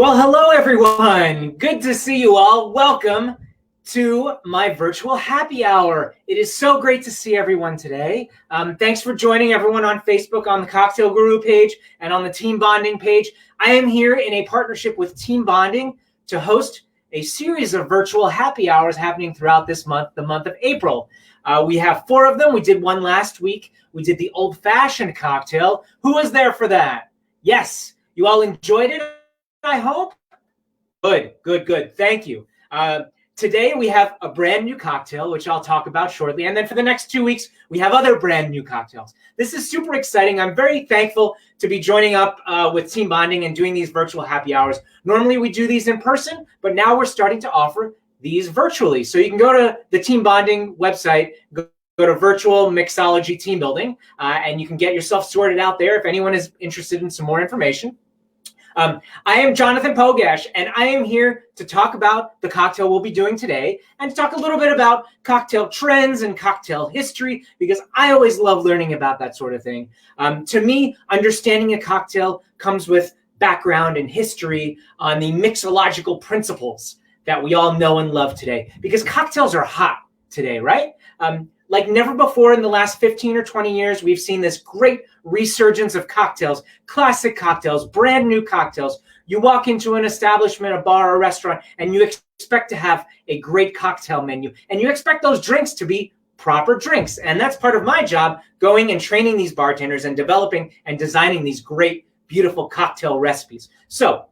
Well, hello everyone. Good to see you all. Welcome to my virtual happy hour. It is so great to see everyone today. Thanks for joining everyone on Facebook, on the Cocktail Guru page, and on the TeamBonding page. I am here in a partnership with TeamBonding to host a series of virtual happy hours happening throughout this month, the month of April. We have 4 of them. We did one last week. We did the old-fashioned cocktail. Who was there for that? Yes, you all enjoyed it, I hope? Good. Thank you. Today we have a brand new cocktail, which I'll talk about shortly. And then for the next 2 weeks, we have other brand new cocktails. This is super exciting. I'm very thankful to be joining up with TeamBonding and doing these virtual happy hours. Normally we do these in person, but now we're starting to offer these virtually. So you can go to the TeamBonding website, go to Virtual Mixology Team Building, and you can get yourself sorted out there if anyone is interested in some more information. I am Jonathan Pogash, and I am here to talk about the cocktail we'll be doing today and to talk a little bit about cocktail trends and cocktail history, because I always love learning about that sort of thing. To me, understanding a cocktail comes with background and history on the mixological principles that we all know and love today, because cocktails are hot today, right? Like never before in the last 15 or 20 years, we've seen this great resurgence of cocktails, classic cocktails, brand new cocktails. You walk into an establishment, a bar, a restaurant, and you expect to have a great cocktail menu. And you expect those drinks to be proper drinks. And that's part of my job, going and training these bartenders and developing and designing these great, beautiful cocktail recipes. So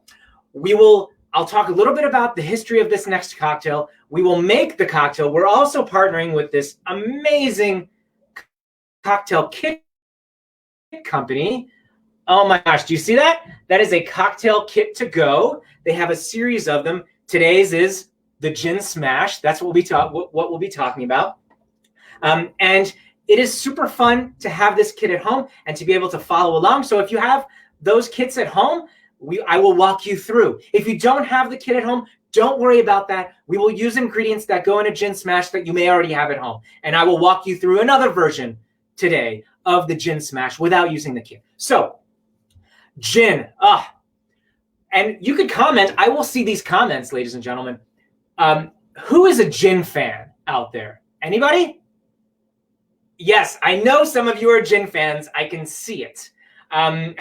I'll talk a little bit about the history of this next cocktail. We will make the cocktail. We're also partnering with this amazing cocktail kit company. Oh my gosh, do you see that? That is a cocktail kit to go. They have a series of them. Today's is the Gin Smash. That's what we'll be talking about. And it is super fun to have this kit at home and to be able to follow along. So if you have those kits at home, I will walk you through. If you don't have the kit at home, don't worry about that. We will use ingredients that go in a Gin Smash that you may already have at home. And I will walk you through another version today of the Gin Smash without using the kit. So, gin. And you could comment. I will see these comments, ladies and gentlemen. Who is a gin fan out there? Anybody? Yes, I know some of you are gin fans. I can see it. I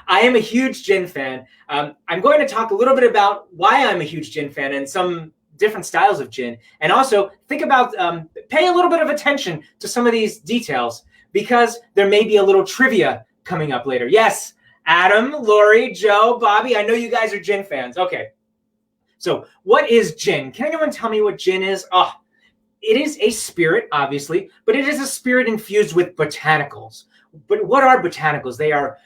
am a huge gin fan. I'm going to talk a little bit about why I'm a huge gin fan and some different styles of gin. And also think about, pay a little bit of attention to some of these details, because there may be a little trivia coming up later. Yes, Adam, Lori, Joe, Bobby, I know you guys are gin fans. Okay. So what is gin? Can anyone tell me what gin is? It is a spirit, obviously, but it is a spirit infused with botanicals. But what are botanicals? They are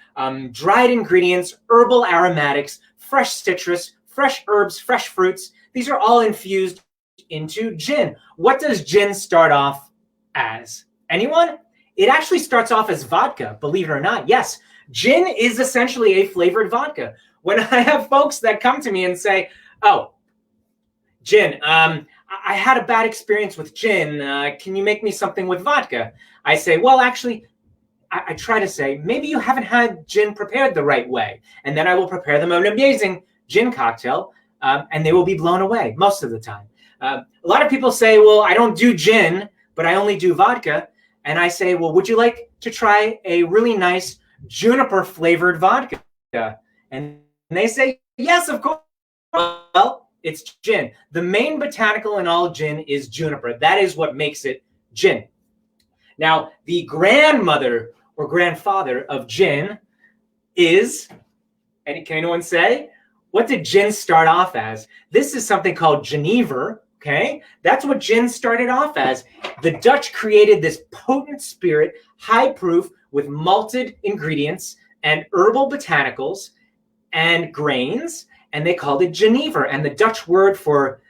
dried ingredients, herbal aromatics, fresh citrus, fresh herbs, fresh fruits. These are all infused into gin. What does gin start off as? Anyone? It actually starts off as vodka, believe it or not. Yes, gin is essentially a flavored vodka. When I have folks that come to me and say, oh, gin, I had a bad experience with gin. Can you make me something with vodka? I say, well, actually, I try to say, maybe you haven't had gin prepared the right way. And then I will prepare them an amazing gin cocktail, and they will be blown away most of the time. A lot of people say, well, I don't do gin, but I only do vodka. And I say, well, would you like to try a really nice juniper flavored vodka? And they say, yes, of course. Well, it's gin. The main botanical in all gin is juniper. That is what makes it gin. Now, the grandmother or grandfather of gin is, can anyone say? What did gin start off as? This is something called Genever, okay? That's what gin started off as. The Dutch created this potent spirit, high proof, with malted ingredients and herbal botanicals and grains, and they called it Genever. And the Dutch word for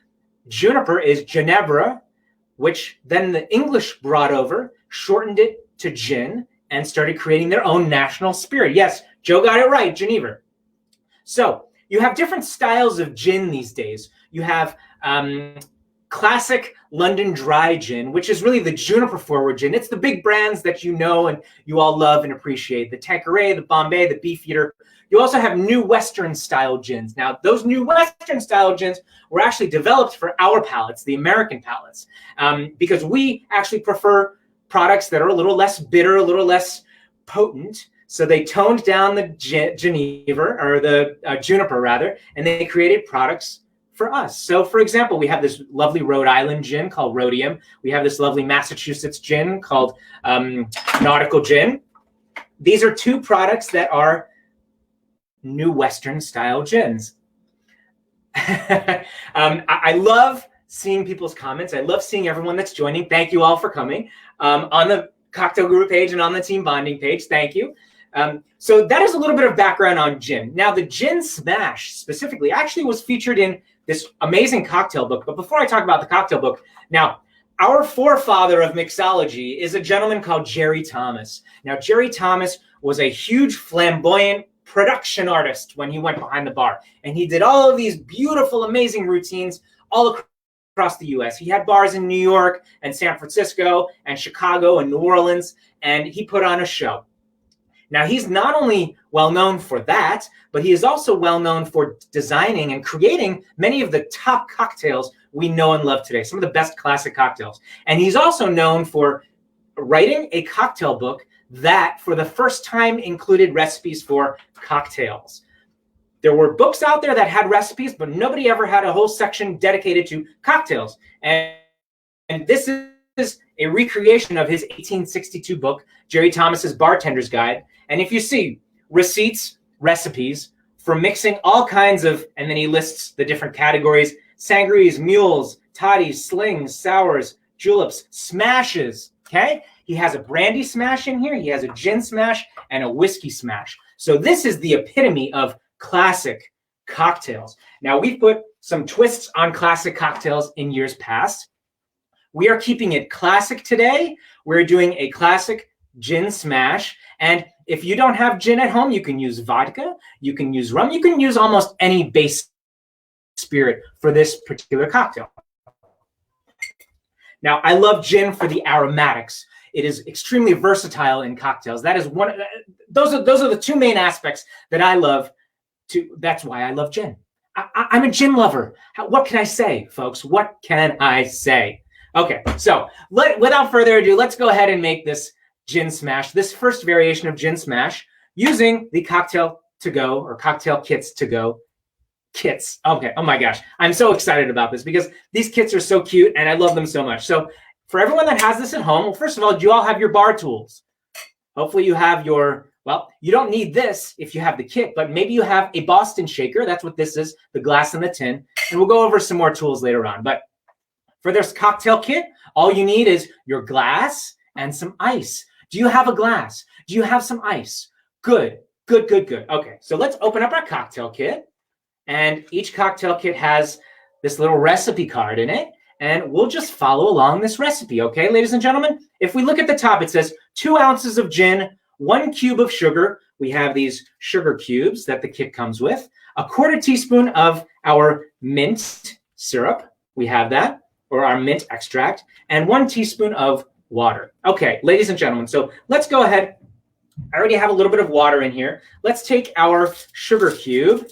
juniper is Ginebra, which then the English brought over, shortened it to gin, and started creating their own national spirit. Yes, Joe got it right, Genever. So you have different styles of gin these days. You have classic London dry gin, which is really the juniper forward gin. It's the big brands that you know and you all love and appreciate. The Tanqueray, the Bombay, the Beefeater. You also have new Western style gins. Now, those new Western style gins were actually developed for our palates, the American palates, because we actually prefer products that are a little less bitter, a little less potent. So they toned down the juniper rather, and they created products for us. So for example, we have this lovely Rhode Island gin called Rhodium. We have this lovely Massachusetts gin called Nautical Gin. These are two products that are new Western style gins. I love seeing people's comments. I love seeing everyone that's joining. Thank you all for coming on the Cocktail Guru page and on the TeamBonding page. Thank you. So that is a little bit of background on gin. Now, the Gin Smash specifically actually was featured in this amazing cocktail book. But before I talk about the cocktail book, now, our forefather of mixology is a gentleman called Jerry Thomas. Now, Jerry Thomas was a huge flamboyant production artist when he went behind the bar. And he did all of these beautiful, amazing routines all across the US. He had bars in New York and San Francisco and Chicago and New Orleans, and he put on a show. Now, he's not only well known for that, but he is also well known for designing and creating many of the top cocktails we know and love today, some of the best classic cocktails. And he's also known for writing a cocktail book that, for the first time, included recipes for cocktails. There were books out there that had recipes, but nobody ever had a whole section dedicated to cocktails. And this is a recreation of his 1862 book, Jerry Thomas's Bartender's Guide. And if you see receipts, recipes for mixing all kinds of, and then he lists the different categories: sangrias, mules, toddies, slings, sours, juleps, smashes, okay? He has a brandy smash in here. He has a gin smash and a whiskey smash. So this is the epitome of classic cocktails. Now, we've put some twists on classic cocktails in years past. We are keeping it classic today. We're doing a classic gin smash. And if you don't have gin at home, you can use vodka, you can use rum, you can use almost any base spirit for this particular cocktail. Now, I love gin for the aromatics. It is extremely versatile in cocktails. That is one. Those are the two main aspects that I love. That's why I love gin. I'm a gin lover. What can I say, folks? What can I say? Okay, so without further ado, let's go ahead and make this gin smash, this first variation of gin smash, using the cocktail to go, or cocktail kits to go kits. Okay, oh my gosh, I'm so excited about this because these kits are so cute and I love them so much. So for everyone that has this at home, well, first of all, do you all have your bar tools? Hopefully you have your, well, you don't need this if you have the kit, but maybe you have a Boston shaker. That's what this is, the glass and the tin. And we'll go over some more tools later on. But for this cocktail kit, all you need is your glass and some ice. Do you have a glass? Do you have some ice? Good, good, good, good. Okay, so let's open up our cocktail kit. And each cocktail kit has this little recipe card in it. And we'll just follow along this recipe, okay, ladies and gentlemen? If we look at the top, it says 2 ounces of gin, 1 cube of sugar. We have these sugar cubes that the kit comes with. 1/4 teaspoon of our mint syrup. We have that, or our mint extract. And 1 teaspoon of water. Okay, ladies and gentlemen, so let's go ahead. I already have a little bit of water in here. Let's take our sugar cube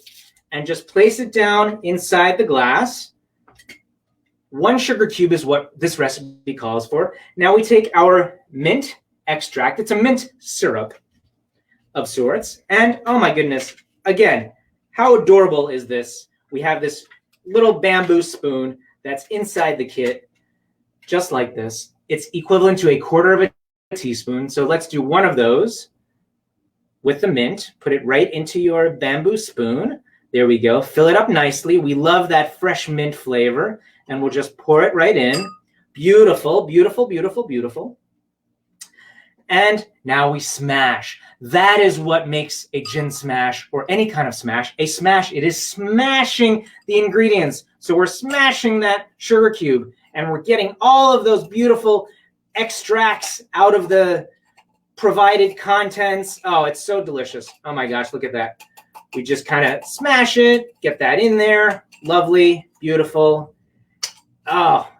and just place it down inside the glass. 1 sugar cube is what this recipe calls for. Now we take our mint extract. It's a mint syrup of sorts. And oh my goodness, again, how adorable is this? We have this little bamboo spoon that's inside the kit, just like this. It's equivalent to 1/4 teaspoon. So let's do 1 of those with the mint. Put it right into your bamboo spoon. There we go. Fill it up nicely. We love that fresh mint flavor. And we'll just pour it right in. Beautiful, beautiful, beautiful, beautiful. And now we smash. That is what makes a gin smash, or any kind of smash, a smash. It is smashing the ingredients. So we're smashing that sugar cube, and we're getting all of those beautiful extracts out of the provided contents. Oh, it's so delicious. Oh my gosh, look at that. We just kind of smash it, get that in there. Lovely, beautiful. Oh,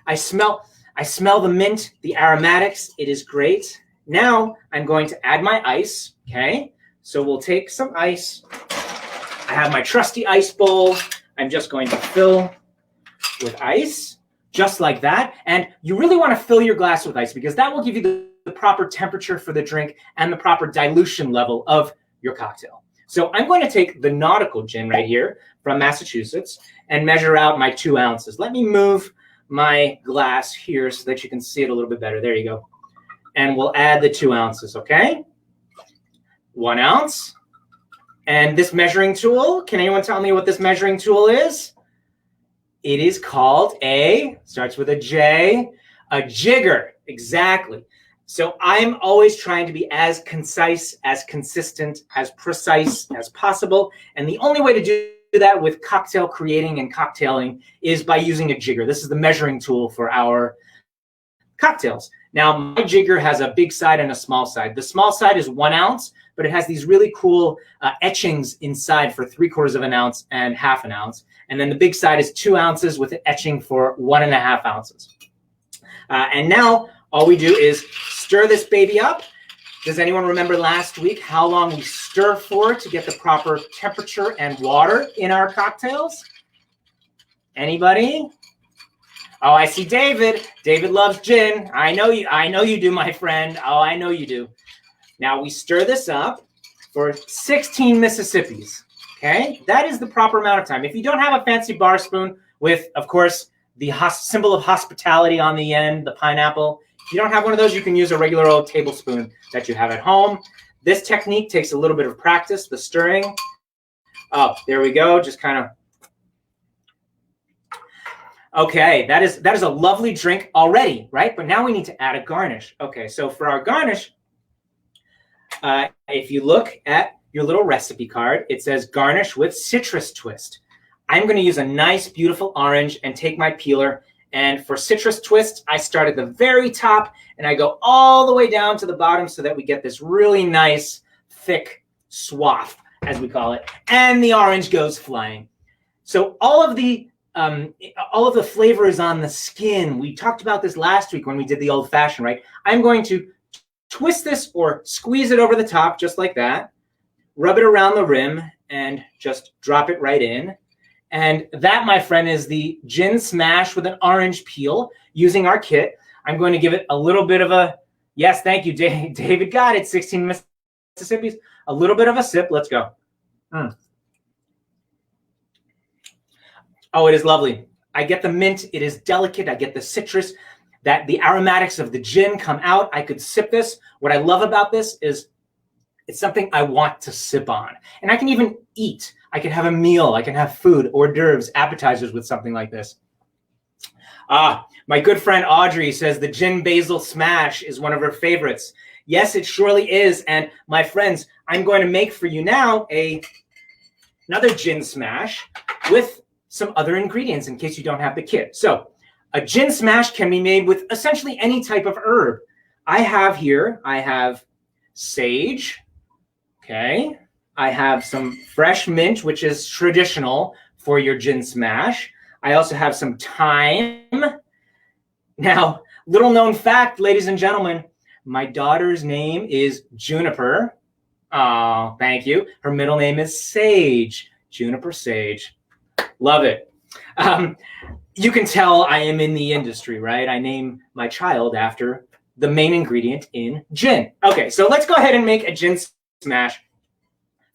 I smell the mint, the aromatics. It is great. Now I'm going to add my ice, okay? So we'll take some ice. I have my trusty ice bowl. I'm just going to fill with ice, just like that. And you really want to fill your glass with ice because that will give you the proper temperature for the drink and the proper dilution level of your cocktail. So I'm going to take the Nautical Gin right here from Massachusetts and measure out my 2 ounces. Let me move my glass here so that you can see it a little bit better. There you go. And we'll add the 2 ounces, okay? 1 ounce. And this measuring tool, can anyone tell me what this measuring tool is? It is called starts with a J, a jigger, exactly. So I'm always trying to be as concise, as consistent, as precise as possible. And the only way to do that with cocktail creating and cocktailing is by using a jigger. This is the measuring tool for our cocktails. Now, my jigger has a big side and a small side. The small side is 1 ounce, but it has these really cool etchings inside for 3/4 of an ounce and 1/2 ounce. And then the big side is 2 ounces with an etching for 1.5 ounces. And now all we do is stir this baby up. Does anyone remember last week how long we stir for to get the proper temperature and water in our cocktails? Anybody? Oh, I see David. David loves gin. I know you do, my friend. Oh, I know you do. Now we stir this up for 16 Mississippis. Okay, that is the proper amount of time. If you don't have a fancy bar spoon with, of course, the symbol of hospitality on the end, the pineapple, if you don't have one of those, you can use a regular old tablespoon that you have at home. This technique takes a little bit of practice, the stirring. Oh, there we go. Just kind of. Okay, that is a lovely drink already, right? But now we need to add a garnish. Okay, so for our garnish, if you look at your little recipe card, it says garnish with citrus twist. I'm going to use a nice, beautiful orange and take my peeler. And for citrus twist, I start at the very top and I go all the way down to the bottom so that we get this really nice, thick swath, as we call it. And the orange goes flying. So all of the flavor is on the skin. We talked about this last week when we did the old fashioned, right? I'm going to twist this or squeeze it over the top just like that, rub it around the rim, and just drop it right in. And that, my friend, is the gin smash with an orange peel using our kit. I'm going to give it a little bit of a, yes, thank you, David got it, 16 Mississippis. A little bit of a sip. Let's go. Oh, it is lovely. I get the mint. It is delicate. I get the citrus. That the aromatics of the gin come out. I could sip this. What I love about this is it's something I want to sip on. And I can even eat. I can have a meal. I can have food, hors d'oeuvres, appetizers with something like this. My good friend Audrey says the gin basil smash is one of her favorites. Yes, it surely is. And my friends, I'm going to make for you now another gin smash with some other ingredients in case you don't have the kit. So a gin smash can be made with essentially any type of herb. I have sage, okay? I have some fresh mint, which is traditional for your gin smash. I also have some thyme. Now, little known fact, ladies and gentlemen, my daughter's name is Juniper. Oh, thank you. Her middle name is Sage, Juniper Sage. Love it. You can tell I am in the industry, right? I name my child after the main ingredient in gin. Okay, so let's go ahead and make a gin smash.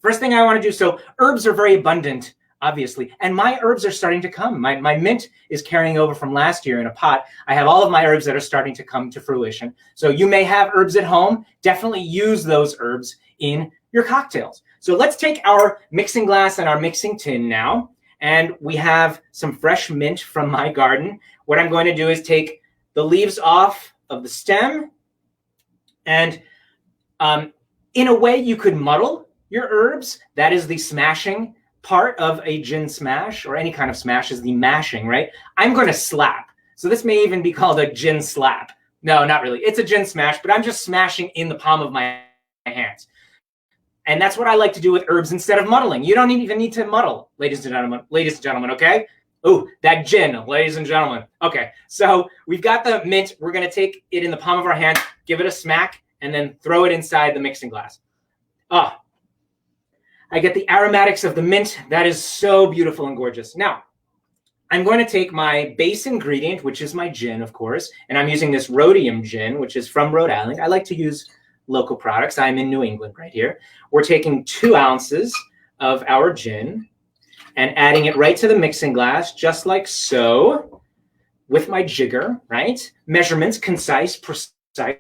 First thing I want to do, so herbs are very abundant, obviously, and my herbs are starting to come. My mint is carrying over from last year in a pot. I have all of my herbs that are starting to come to fruition. So you may have herbs at home. Definitely use those herbs in your cocktails. So let's take our mixing glass and our mixing tin now. And we have some fresh mint from my garden. What I'm going to do is take the leaves off of the stem. And in a way, you could muddle your herbs. That is the smashing part of a gin smash, or any kind of smash is the mashing, right? I'm going to slap. So this may even be called a gin slap. No, not really. It's a gin smash, but I'm just smashing in the palm of my hands. And that's what I like to do with herbs instead of muddling. You don't even need to muddle, ladies and gentlemen, okay? Oh, that gin, ladies and gentlemen. Okay, so we've got the mint. We're going to take it in the palm of our hand, give it a smack, and then throw it inside the mixing glass. Ah, I get the aromatics of the mint. That is so beautiful and gorgeous. Now, I'm going to take my base ingredient, which is my gin, of course, and I'm using this rhodium gin, which is from Rhode Island. I like to use local products. I'm in New England right here. We're taking 2 ounces of our gin and adding it right to the mixing glass, just like so, with my jigger, right? Measurements, concise, precise.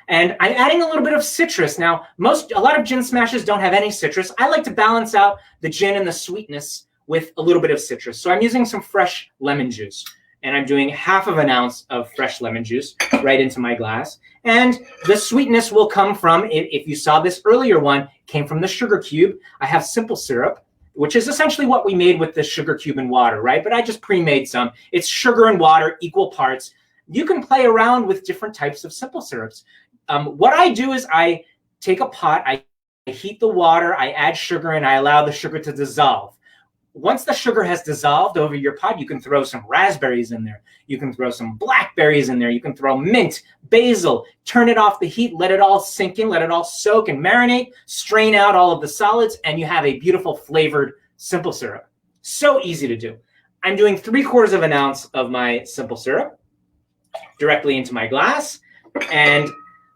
And I'm adding a little bit of citrus. Now, a lot of gin smashes don't have any citrus. I like to balance out the gin and the sweetness with a little bit of citrus. So I'm using some fresh lemon juice. And I'm doing 1/2 ounce of fresh lemon juice right into my glass. And the sweetness will come from, if you saw this earlier one, came from the sugar cube. I have simple syrup, which is essentially what we made with the sugar cube and water, right? But I just pre-made some. It's sugar and water, equal parts. You can play around with different types of simple syrups. What I do is I take a pot, I heat the water, I add sugar, and I allow the sugar to dissolve. Once the sugar has dissolved over your pot, you can throw some raspberries in there. You can throw some blackberries in there. You can throw mint, basil, turn it off the heat, let it all sink in, let it all soak and marinate, strain out all of the solids, and you have a beautiful flavored simple syrup. So easy to do. I'm doing 3/4 ounce of my simple syrup directly into my glass. And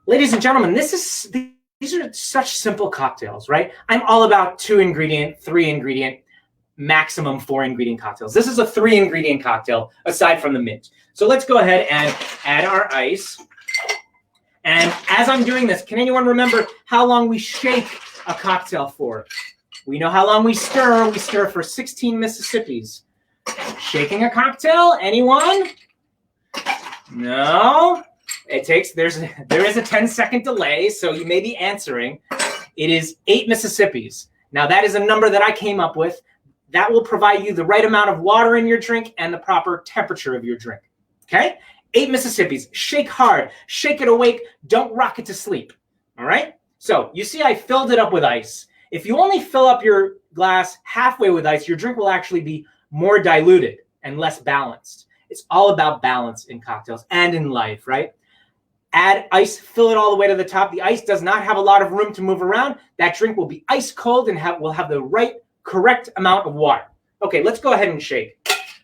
ladies and gentlemen, these are such simple cocktails, right? I'm all about 2-ingredient, 3-ingredient, maximum 4-ingredient cocktails. This is a 3-ingredient cocktail aside from the mint. So let's go ahead and add our ice. And as I'm doing this, can anyone remember how long we shake a cocktail for? We know how long we stir. We stir for 16 Mississippis. Shaking a cocktail, anyone? No? There is a 10-second delay, so you may be answering. It is 8 Mississippis. Now that is a number that I came up with. That will provide you the right amount of water in your drink and the proper temperature of your drink, okay? 8 Mississippis, shake hard, shake it awake, don't rock it to sleep, all right? So you see I filled it up with ice. If you only fill up your glass halfway with ice, your drink will actually be more diluted and less balanced. It's all about balance in cocktails and in life, right? Add ice, fill it all the way to the top. The ice does not have a lot of room to move around. That drink will be ice cold and will have the correct amount of water. Okay, let's go ahead and shake.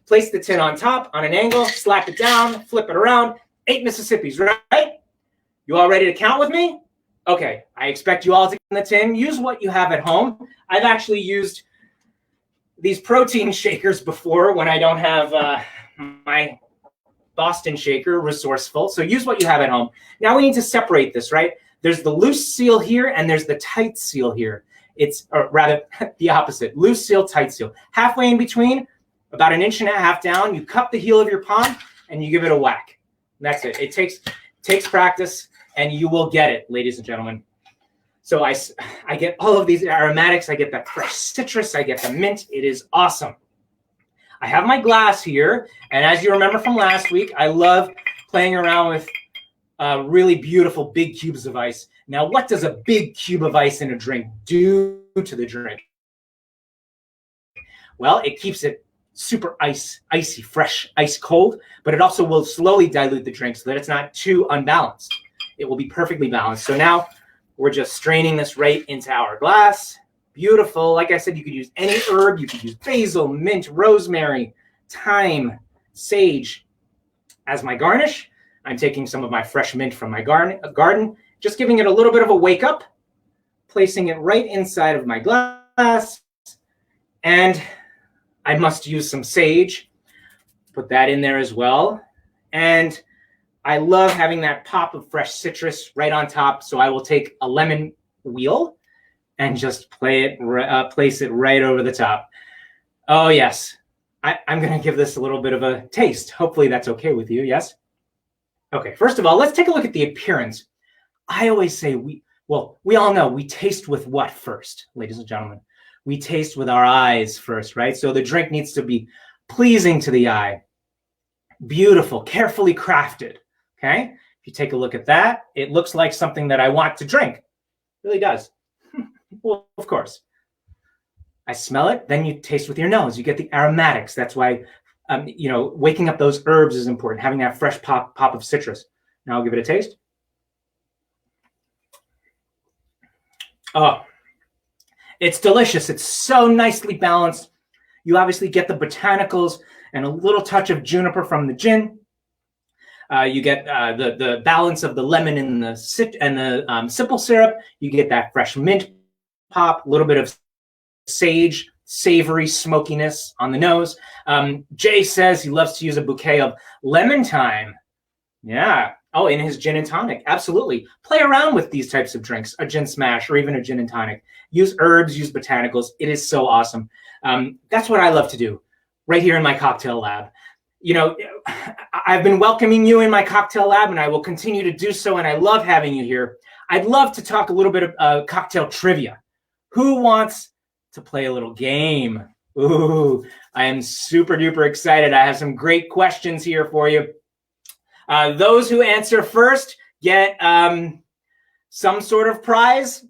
Place the tin on top, on an angle, slap it down, flip it around. 8 Mississippis, right? You all ready to count with me? Okay, I expect you all to get in the tin. Use what you have at home. I've actually used these protein shakers before when I don't have my Boston shaker, resourceful. So use what you have at home. Now we need to separate this, right? There's the loose seal here and there's the tight seal here. Or rather the opposite, loose seal, tight seal. Halfway in between, about 1.5 inches down, you cup the heel of your palm and you give it a whack. That's it. It takes practice and you will get it, ladies and gentlemen. So I get all of these aromatics. I get that fresh citrus. I get the mint. It is awesome. I have my glass here. And as you remember from last week, I love playing around with really beautiful big cubes of ice. Now, what does a big cube of ice in a drink do to the drink? Well, it keeps it super icy, fresh, ice cold, but it also will slowly dilute the drink so that it's not too unbalanced. It will be perfectly balanced. So now we're just straining this right into our glass. Beautiful. Like I said, you could use any herb. You could use basil, mint, rosemary, thyme, sage as my garnish. I'm taking some of my fresh mint from my garden, just giving it a little bit of a wake up, placing it right inside of my glass. And I must use some sage. Put that in there as well. And I love having that pop of fresh citrus right on top. So I will take a lemon wheel and just place it right over the top. Oh, yes. I'm going to give this a little bit of a taste. Hopefully that's okay with you. Yes? Okay, first of all, let's take a look at the appearance. I always say we all know we taste with what first, ladies and gentlemen? We taste with our eyes first, right? So the drink needs to be pleasing to the eye. Beautiful, carefully crafted, okay? If you take a look at that, it looks like something that I want to drink. It really does. Well, of course. I smell it. Then you taste with your nose. You get the aromatics. That's why, waking up those herbs is important. Having that fresh pop of citrus. Now I'll give it a taste. Oh, it's delicious. It's so nicely balanced. You obviously get the botanicals and a little touch of juniper from the gin. You get the balance of the lemon and the simple syrup. You get that fresh mint pop, a little bit of sage, savory smokiness on the nose. Jay says he loves to use a bouquet of lemon thyme. Yeah. Oh, in his gin and tonic. Absolutely. Play around with these types of drinks, a gin smash or even a gin and tonic. Use herbs, use botanicals. It is so awesome. That's what I love to do right here in my cocktail lab. I've been welcoming you in my cocktail lab, and I will continue to do so, and I love having you here. I'd love to talk a little bit of cocktail trivia. Who wants to play a little game? Ooh, I am super duper excited. I have some great questions here for you. Those who answer first get some sort of prize.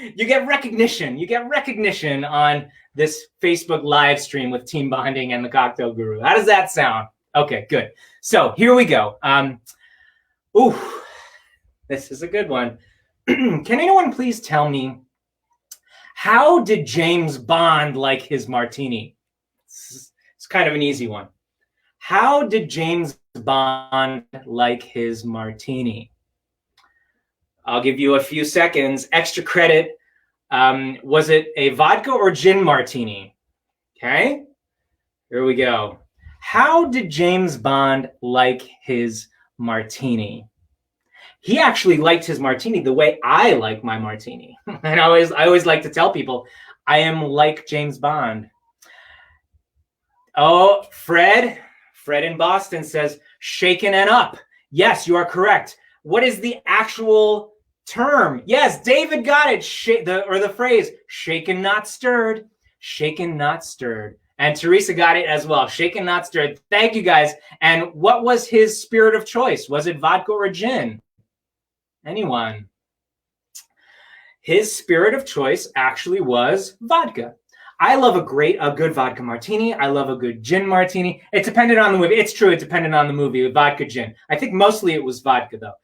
You get recognition. You get recognition on this Facebook live stream with TeamBonding and the Cocktail Guru. How does that sound? Okay, good. So here we go. This is a good one. Can anyone please tell me, how did James Bond like his martini? It's kind of an easy one. How did James Bond like his martini? I'll give you a few seconds. Extra credit. Was it a vodka or gin martini? Okay, here we go. How did James Bond like his martini? He actually liked his martini the way I like my martini. And I always like to tell people, I am like James Bond. Oh, Fred in Boston says, shaken and up. Yes, you are correct. What is the actual term? Yes, David got it. The phrase, shaken, not stirred. Shaken, not stirred. And Teresa got it as well. Shaken, not stirred. Thank you, guys. And what was his spirit of choice? Was it vodka or gin? Anyone? His spirit of choice actually was vodka. I love a good vodka martini. I love a good gin martini. It depended on the movie. It's true. It depended on the movie with vodka gin. I think mostly it was vodka though.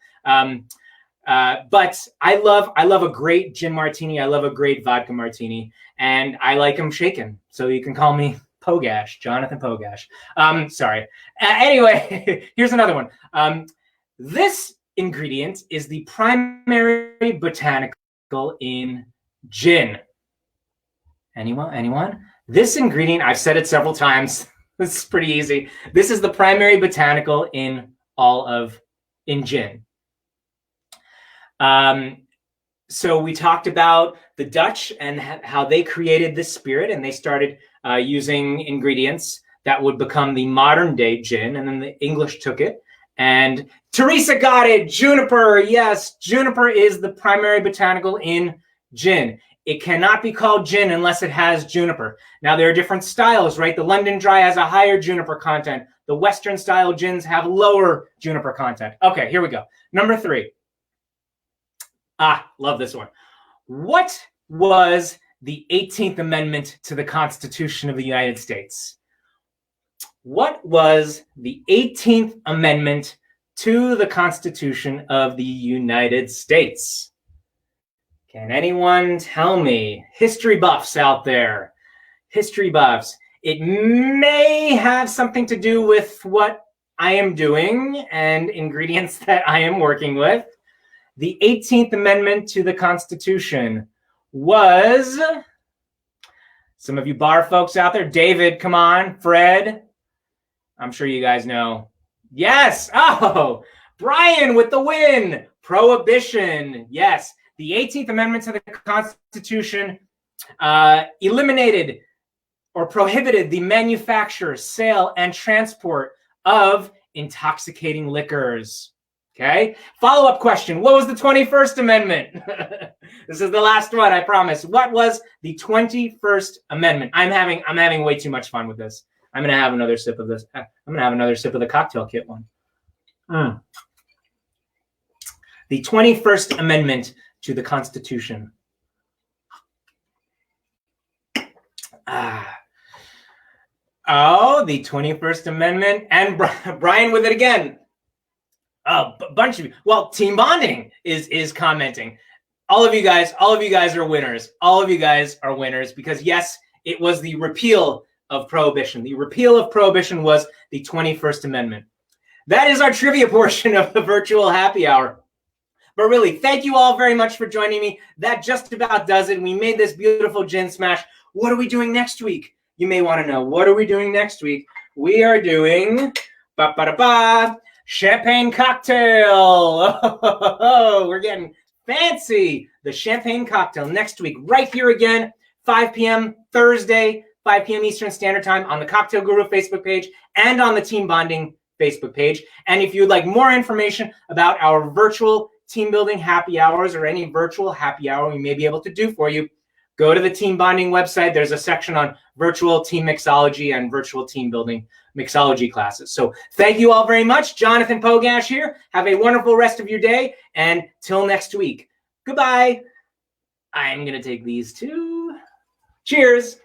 But I love a great gin martini. I love a great vodka martini, and I like them shaken. So you can call me Pogash, Jonathan Pogash. Sorry. Anyway, here's another one. This ingredient is the primary botanical in gin. Anyone? This ingredient, I've said it several times. This is pretty easy. This is the primary botanical in gin. So we talked about the Dutch and how they created this spirit, and they started using ingredients that would become the modern day gin, and then the English took it. And Teresa got it. Juniper. Yes, juniper is the primary botanical in gin. It cannot be called gin unless it has juniper. Now, there are different styles, right? The London Dry has a higher juniper content. The Western style gins have lower juniper content. Okay, here we go. Number 3. Love this one. What was the 18th Amendment to the Constitution of the United States? What was the 18th Amendment to the Constitution of the United States? Can anyone tell me? History buffs out there. History buffs. It may have something to do with what I am doing and ingredients that I am working with. The 18th Amendment to the Constitution was, some of you bar folks out there, David, come on, Fred, I'm sure you guys know. Yes, oh, Brian with the win, prohibition, yes. The 18th Amendment to the Constitution eliminated or prohibited the manufacture, sale, and transport of intoxicating liquors. Okay. Follow-up question. What was the 21st Amendment? This is the last one, I promise. What was the 21st Amendment? I'm having way too much fun with this. I'm going to have another sip of this. I'm going to have another sip of the cocktail kit one. The 21st Amendment to the Constitution. Oh, the 21st Amendment, and Brian with it again. A bunch of you. Well, Team Bonding is commenting. All of you guys are winners. All of you guys are winners because yes, it was the repeal of prohibition. The repeal of prohibition was the 21st Amendment. That is our trivia portion of the virtual happy hour. But really, thank you all very much for joining me. That just about does it. We made this beautiful gin smash. What are we doing next week? You may want to know. What are we doing next week? We are doing champagne cocktail. Oh, we're getting fancy. The champagne cocktail next week, right here again, 5 p.m. Thursday, 5 p.m. Eastern Standard Time on the Cocktail Guru Facebook page and on the Team Bonding Facebook page. And if you'd like more information about our virtual team building happy hours or any virtual happy hour we may be able to do for you, go to the Team Bonding website. There's a section on virtual team mixology and virtual team building mixology classes. So thank you all very much. Jonathan Pogash here. Have a wonderful rest of your day. And till next week, goodbye. I'm going to take these two. Cheers.